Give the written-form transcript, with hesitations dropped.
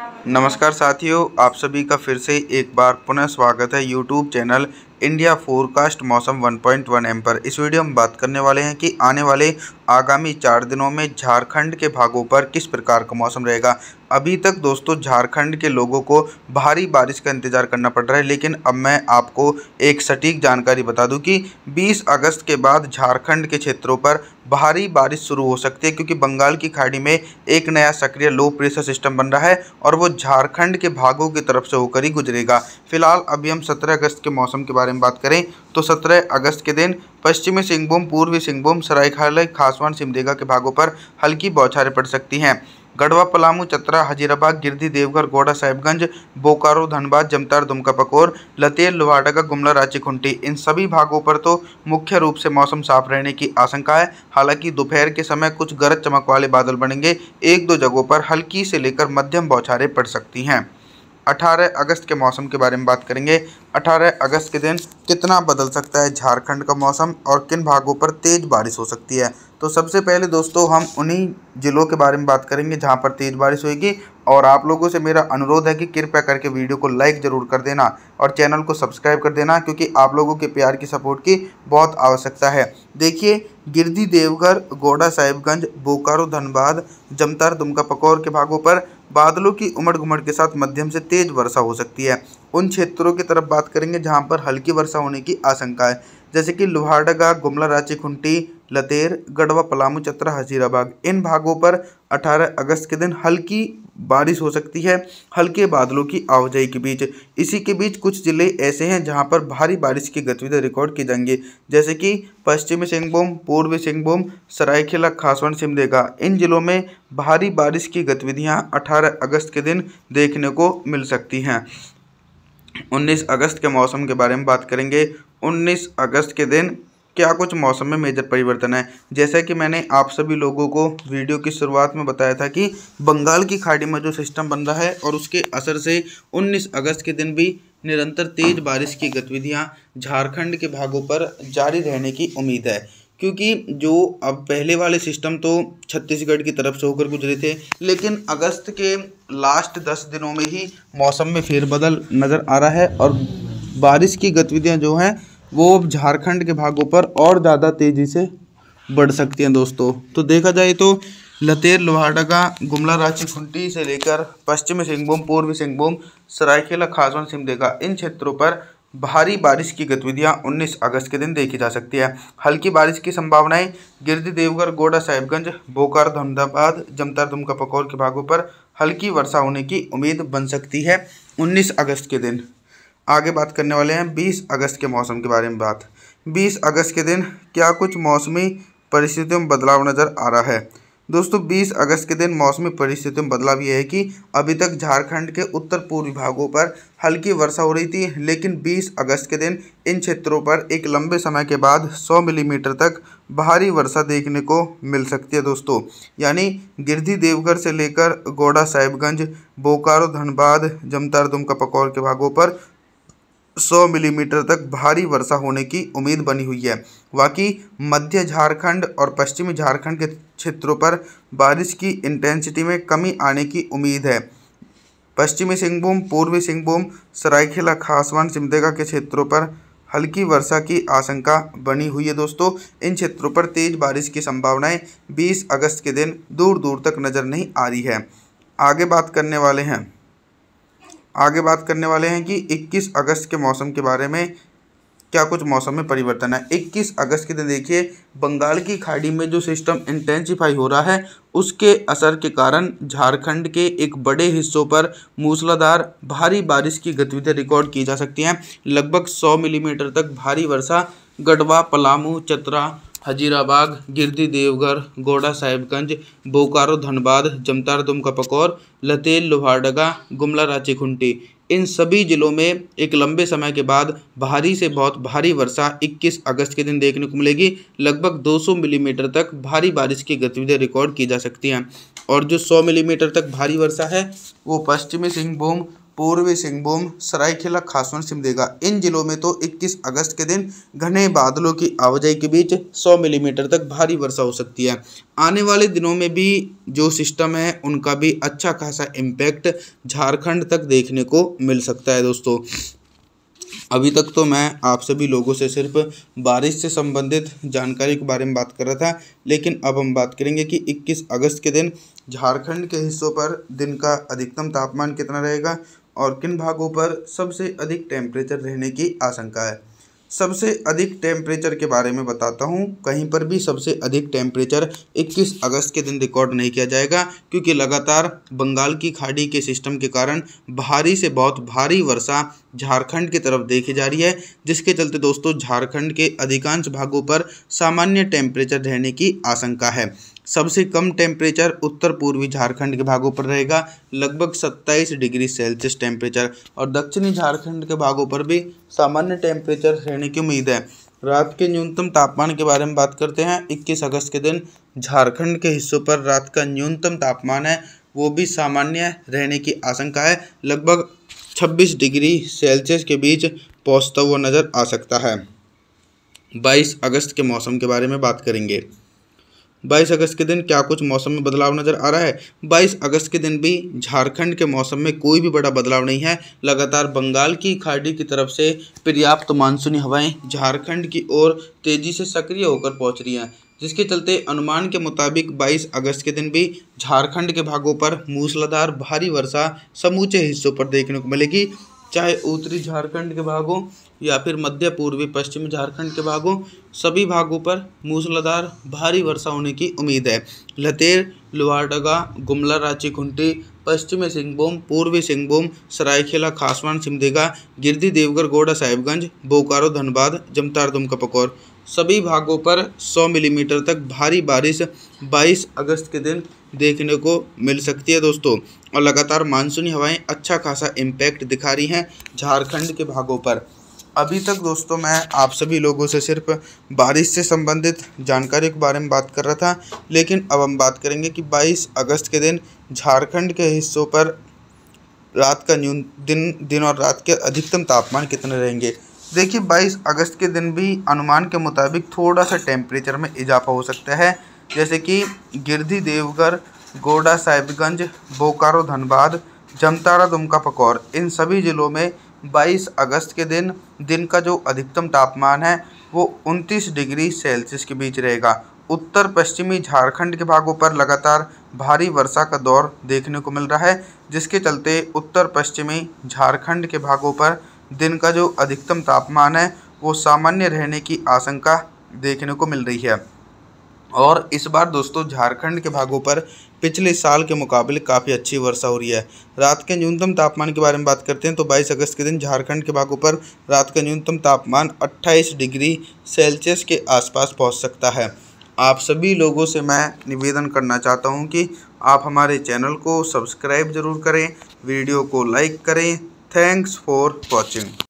नमस्कार साथियों, आप सभी का फिर से एक बार पुनः स्वागत है यूट्यूब चैनल इंडिया फोरकास्ट मौसम 1.1 एम पर। इस वीडियो में बात करने वाले हैं कि आने वाले आगामी 4 दिनों में झारखंड के भागों पर किस प्रकार का मौसम रहेगा। अभी तक दोस्तों झारखंड के लोगों को भारी बारिश का इंतज़ार करना पड़ रहा है, लेकिन अब मैं आपको एक सटीक जानकारी बता दूं कि 20 अगस्त के बाद झारखंड के क्षेत्रों पर भारी बारिश शुरू हो सकती है, क्योंकि बंगाल की खाड़ी में एक नया सक्रिय लो प्रेशर सिस्टम बन रहा है और वो झारखंड के भागों की तरफ से होकर ही गुजरेगा। फिलहाल अभी हम 17 अगस्त के मौसम के बारे में बात करें तो 17 अगस्त के दिन पश्चिमी सिंहभूम, पूर्वी सिंहभूम, सरायकेला खासवान सिमडेगा के भागों पर हल्की बौछारें पड़ सकती हैं। गढ़वा, पलामू, चतरा, हजीराबाद, गिरिडीह, देवघर, गोड्डा, साहिबगंज, बोकारो, धनबाद, जमतार, दुमका, पकोर, लतेर, लोहारदगा, गुमला, रांची, खूंटी, इन सभी भागों पर तो मुख्य रूप से मौसम साफ रहने की आशंका है। हालांकि दोपहर के समय कुछ गरज चमक वाले बादल बनेंगे। एक दो जगहों पर हल्की से लेकर मध्यम बौछारें पड़ सकती हैं। 18 अगस्त के मौसम के बारे में बात करेंगे। 18 अगस्त के दिन कितना बदल सकता है झारखंड का मौसम और किन भागों पर तेज़ बारिश हो सकती है। तो सबसे पहले दोस्तों हम उन्हीं ज़िलों के बारे में बात करेंगे जहां पर तेज़ बारिश होगी, और आप लोगों से मेरा अनुरोध है कि कृपया करके वीडियो को लाइक ज़रूर कर देना और चैनल को सब्सक्राइब कर देना, क्योंकि आप लोगों के प्यार की सपोर्ट की बहुत आवश्यकता है। देखिए, गिरिडीह, देवघर, गोड्डा, साहिबगंज, बोकारो, धनबाद, जमतार, दुमका, पकोर के भागों पर बादलों की उमड़ घुमड़ के साथ मध्यम से तेज वर्षा हो सकती है। उन क्षेत्रों की तरफ बात करेंगे जहां पर हल्की वर्षा होने की आशंका है, जैसे कि लोहारदगा, गुमला, रांची, खूंटी, लतेर, गढ़वा, पलामू, चतरा, हजीराबाद। इन भागों पर 18 अगस्त के दिन हल्की बारिश हो सकती है, हल्के बादलों की आवाजाही के बीच। इसी के बीच कुछ जिले ऐसे हैं जहां पर भारी बारिश की गतिविधियां रिकॉर्ड की जाएंगी, जैसे कि पश्चिमी सिंहभूम, पूर्वी सिंहभूम, सरायकेला खासवान सिमडेगा। इन जिलों में भारी बारिश की गतिविधियां 18 अगस्त के दिन देखने को मिल सकती हैं। 19 अगस्त के मौसम के बारे में बात करेंगे। 19 अगस्त के दिन क्या कुछ मौसम में मेजर परिवर्तन है। जैसा कि मैंने आप सभी लोगों को वीडियो की शुरुआत में बताया था कि बंगाल की खाड़ी में जो सिस्टम बन रहा है और उसके असर से 19 अगस्त के दिन भी निरंतर तेज बारिश की गतिविधियां झारखंड के भागों पर जारी रहने की उम्मीद है, क्योंकि जो अब पहले वाले सिस्टम तो छत्तीसगढ़ की तरफ से होकर गुजरे थे, लेकिन अगस्त के लास्ट 10 दिनों में ही मौसम में फेरबदल नज़र आ रहा है और बारिश की गतिविधियां जो हैं वो अब झारखंड के भागों पर और ज़्यादा तेज़ी से बढ़ सकती हैं दोस्तों। तो देखा जाए तो लतेर, लोहारदगा, गुमला, रांची, खूंटी से लेकर पश्चिमी सिंहभूम, पूर्वी सिंहभूम, सरायकेला खासवान सिमडेगा, इन क्षेत्रों पर भारी बारिश की गतिविधियां 19 अगस्त के दिन देखी जा सकती है। हल्की बारिश की संभावनाएं गिरिडीह, देवघर, गोड्डा, साहिबगंज, बोकारो, धनबाद, जमतार, दुमका, पकोर के भागों पर हल्की वर्षा होने की उम्मीद बन सकती है 19 अगस्त के दिन। आगे बात करने वाले हैं 20 अगस्त के मौसम के बारे में। 20 अगस्त के दिन क्या कुछ मौसमी परिस्थितियों में बदलाव नज़र आ रहा है। दोस्तों 20 अगस्त के दिन मौसमी परिस्थितियों में बदलाव यह है कि अभी तक झारखंड के उत्तर पूर्वी भागों पर हल्की वर्षा हो रही थी, लेकिन 20 अगस्त के दिन इन क्षेत्रों पर एक लंबे समय के बाद 100 मिलीमीटर तक भारी वर्षा देखने को मिल सकती है दोस्तों। यानी गिरिडीह, देवघर से लेकर गोड्डा, साहिबगंज, बोकारो, धनबाद, जमतार, दुमका, पकोर के भागों पर 100 मिलीमीटर तक भारी वर्षा होने की उम्मीद बनी हुई है। बाकी मध्य झारखंड और पश्चिमी झारखंड के क्षेत्रों पर बारिश की इंटेंसिटी में कमी आने की उम्मीद है। पश्चिमी सिंहभूम, पूर्वी सिंहभूम, सरायकेला खासवान सिमडेगा के क्षेत्रों पर हल्की वर्षा की आशंका बनी हुई है दोस्तों। इन क्षेत्रों पर तेज बारिश की संभावनाएं 20 अगस्त के दिन दूर दूर तक नज़र नहीं आ रही है। आगे बात करने वाले हैं कि 21 अगस्त के मौसम के बारे में क्या कुछ मौसम में परिवर्तन है। 21 अगस्त के दिन देखिए, बंगाल की खाड़ी में जो सिस्टम इंटेंसिफाई हो रहा है उसके असर के कारण झारखंड के एक बड़े हिस्सों पर मूसलाधार भारी बारिश की गतिविधियां रिकॉर्ड की जा सकती हैं। लगभग 100 मिलीमीटर तक भारी वर्षा गढ़वा, पलामू, चतरा, हजीराबाद, गिरिडीह, देवघर, गोड्डा, साहिबगंज, बोकारो, धनबाद, जमतार, दुमका, पकोर, लतेर, लोहारदगा, गुमला, रांची, खूंटी, इन सभी जिलों में एक लंबे समय के बाद भारी से बहुत भारी वर्षा 21 अगस्त के दिन देखने को मिलेगी। लगभग 200 मिलीमीटर तक भारी बारिश की गतिविधियां रिकॉर्ड की जा सकती हैं। और जो 100 मिलीमीटर तक भारी वर्षा है वो पश्चिमी सिंहभूम, पूर्वी सिंहभूम, सरायकेला खासवन, सिमडेगा इन जिलों में तो 21 अगस्त के दिन घने बादलों की आवाजाही के बीच 100 मिलीमीटर तक भारी वर्षा हो सकती है। आने वाले दिनों में भी जो सिस्टम है उनका भी अच्छा खासा इम्पैक्ट झारखंड तक देखने को मिल सकता है दोस्तों। अभी तक तो मैं आप सभी लोगों से सिर्फ बारिश से संबंधित जानकारी के बारे में बात कर रहा था, लेकिन अब हम बात करेंगे कि 21 अगस्त के दिन झारखंड के हिस्सों पर दिन का अधिकतम तापमान कितना रहेगा और किन भागों पर सबसे अधिक टेम्परेचर रहने की आशंका है। सबसे अधिक टेम्परेचर के बारे में बताता हूँ। कहीं पर भी सबसे अधिक टेम्परेचर 21 अगस्त के दिन रिकॉर्ड नहीं किया जाएगा, क्योंकि लगातार बंगाल की खाड़ी के सिस्टम के कारण भारी से बहुत भारी वर्षा झारखंड की तरफ देखी जा रही है, जिसके चलते दोस्तों झारखंड के अधिकांश भागों पर सामान्य टेम्परेचर रहने की आशंका है। सबसे कम टेम्परेचर उत्तर पूर्वी झारखंड के भागों पर रहेगा, लगभग 27 डिग्री सेल्सियस टेम्परेचर, और दक्षिणी झारखंड के भागों पर भी सामान्य टेम्परेचर रहने की उम्मीद है। रात के न्यूनतम तापमान के बारे में बात करते हैं। 21 अगस्त के दिन झारखंड के हिस्सों पर रात का न्यूनतम तापमान है वो भी सामान्य रहने की आशंका है, लगभग 26 डिग्री सेल्सियस के बीच पहुँचता हुआ नज़र आ सकता है। 22 अगस्त के मौसम के बारे में बात करेंगे। 22 अगस्त के दिन क्या कुछ मौसम में बदलाव नज़र आ रहा है। 22 अगस्त के दिन भी झारखंड के मौसम में कोई भी बड़ा बदलाव नहीं है। लगातार बंगाल की खाड़ी की तरफ से पर्याप्त मानसूनी हवाएं झारखंड की ओर तेज़ी से सक्रिय होकर पहुंच रही हैं, जिसके चलते अनुमान के मुताबिक 22 अगस्त के दिन भी झारखंड के भागों पर मूसलाधार भारी वर्षा समूचे हिस्सों पर देखने को मिलेगी, चाहे उत्तरी झारखंड के भागों या फिर मध्य पूर्वी पश्चिमी झारखंड के भागों, सभी भागों पर मूसलाधार भारी वर्षा होने की उम्मीद है। लतेर, लोहारदगा, गुमला, रांची, खूंटी, पश्चिमी सिंहभूम, पूर्वी सिंहभूम, सरायकेला खासवन, सिमडेगा, गिरिडीह, देवघर, गोड्डा, साहिबगंज, बोकारो, धनबाद, जमतारा, दुमका, पकौर सभी भागों पर 100 मिलीमीटर तक भारी बारिश 22 अगस्त के दिन देखने को मिल सकती है दोस्तों। और लगातार मानसूनी हवाएं अच्छा खासा इम्पैक्ट दिखा रही हैं झारखंड के भागों पर। अभी तक दोस्तों मैं आप सभी लोगों से सिर्फ बारिश से संबंधित जानकारी के बारे में बात कर रहा था, लेकिन अब हम बात करेंगे कि 22 अगस्त के दिन झारखंड के हिस्सों पर रात का दिन और रात के अधिकतम तापमान कितने रहेंगे। देखिए 22 अगस्त के दिन भी अनुमान के मुताबिक थोड़ा सा टेम्परेचर में इजाफा हो सकता है, जैसे कि गिरिडीह, देवघर, गोड्डा, साहिबगंज, बोकारो, धनबाद, जमतारा, दुमका, पकौर इन सभी ज़िलों में 22 अगस्त के दिन का जो अधिकतम तापमान है वो 29 डिग्री सेल्सियस के बीच रहेगा। उत्तर पश्चिमी झारखंड के भागों पर लगातार भारी वर्षा का दौर देखने को मिल रहा है, जिसके चलते उत्तर पश्चिमी झारखंड के भागों पर दिन का जो अधिकतम तापमान है वो सामान्य रहने की आशंका देखने को मिल रही है। और इस बार दोस्तों झारखंड के भागों पर पिछले साल के मुकाबले काफ़ी अच्छी वर्षा हो रही है। रात के न्यूनतम तापमान के बारे में बात करते हैं तो 22 अगस्त के दिन झारखंड के भागों पर रात का न्यूनतम तापमान 28 डिग्री सेल्सियस के आसपास पहुंच सकता है। आप सभी लोगों से मैं निवेदन करना चाहता हूं कि आप हमारे चैनल को सब्सक्राइब ज़रूर करें, वीडियो को लाइक करें। Thanks for watching.